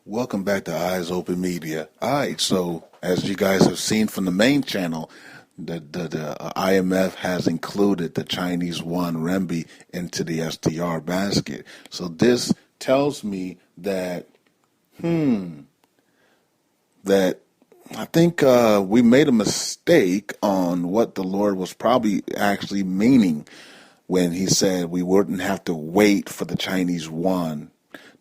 Welcome back to Eyes Open Media. All right, so as you guys have seen from the main channel, the IMF has included the Chinese yuan renminbi into the SDR basket. So this tells me that that I think we made a mistake on what the Lord was probably actually meaning when he said we wouldn't have to wait for the Chinese yuan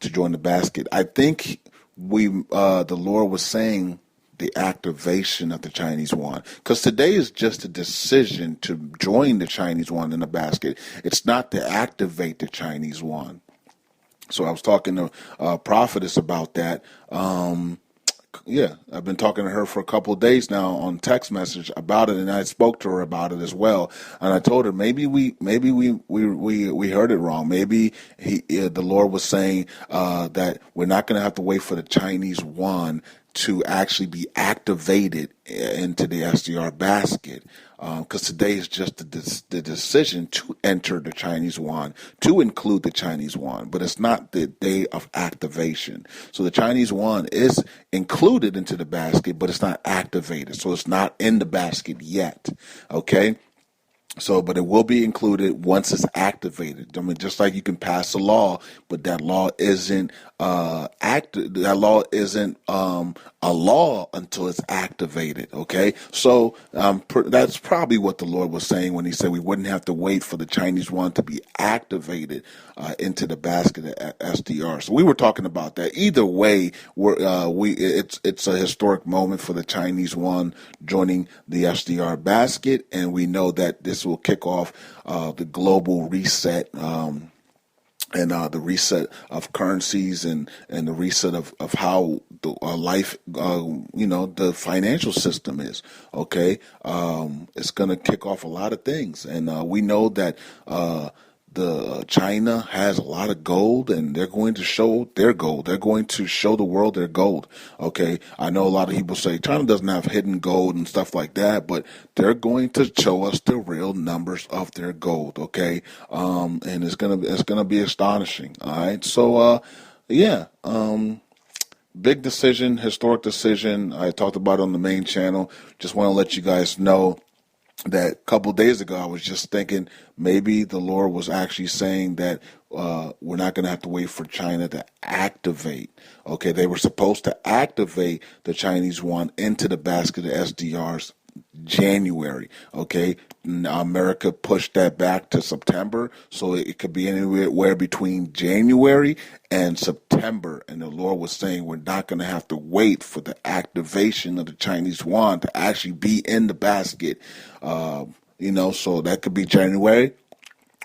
to join the basket. I think the Lord was saying the activation of the Chinese yuan, because today is just a decision to join the Chinese yuan in the basket. It's not to activate the Chinese yuan. So I was talking to Prophetess about that. Yeah, I've been talking to her for a couple of days now on text message about it, and I spoke to her about it as well. And I told her maybe we heard it wrong. Maybe the Lord was saying that we're not going to have to wait for the Chinese yuan to actually be activated into the SDR basket, because today is just the decision to enter the Chinese yuan, to include the Chinese yuan, but it's not the day of activation. So the Chinese yuan is included into the basket, but it's not activated. So it's not in the basket yet, okay? So, but it will be included once it's activated. I mean, just like you can pass a law, but that law isn't That law isn't a law until it's activated. Okay, so that's probably what the Lord was saying when He said we wouldn't have to wait for the Chinese yuan to be activated into the basket at SDR. So we were talking about that. Either way, it's a historic moment for the Chinese yuan joining the SDR basket, and we know that this will kick off the global reset. And the reset of currencies and the reset of how the life, the financial system is. Okay, it's going to kick off a lot of things, and we know that the China has a lot of gold, and they're going to show their gold. They're going to show the world their gold. Okay, I know a lot of people say China doesn't have hidden gold and stuff like that, but they're going to show us the real numbers of their gold. Okay, and it's gonna be astonishing. All right, so big decision, historic decision. I talked about it on the main channel. Just want to let you guys know that a couple of days ago, I was just thinking maybe the Lord was actually saying that we're not going to have to wait for China to activate. Okay, they were supposed to activate the Chinese yuan into the basket of SDRs January. Okay, now America pushed that back to September, so it could be anywhere between January and September. And the Lord was saying we're not going to have to wait for the activation of the Chinese yuan to actually be in the basket. So that could be January,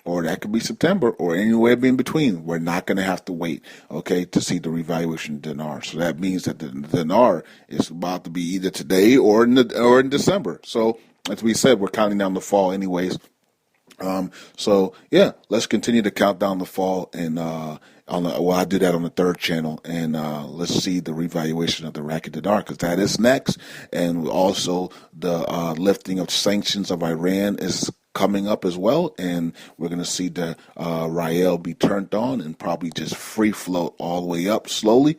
or that could be September, or anywhere in between. We're not going to have to wait, okay, to see the revaluation of dinar. So that means that the dinar is about to be either today or in December. So as we said, we're counting down the fall anyways. Let's continue to count down the fall, and I do that on the third channel, and let's see the revaluation of the Iraqi dinar, because that is next, and also the lifting of sanctions of Iran is coming up as well, and we're going to see the rial be turned on and probably just free float all the way up slowly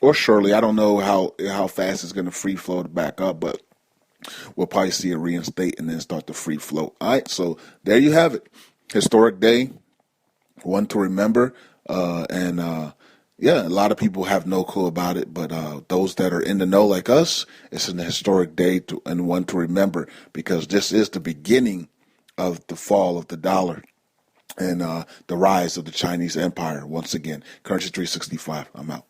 or surely. I don't know how fast it's going to free float back up, but we'll probably see it reinstate and then start to free float. All right, so there you have it. Historic day, one to remember. A lot of people have no clue about it, but those that are in the know like us, it's an historic day and one to remember, because this is the beginning of the fall of the dollar and the rise of the Chinese empire. Once again, Currency 365, I'm out.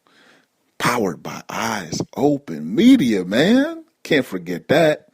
Powered by Eyes Open Media, man. Can't forget that.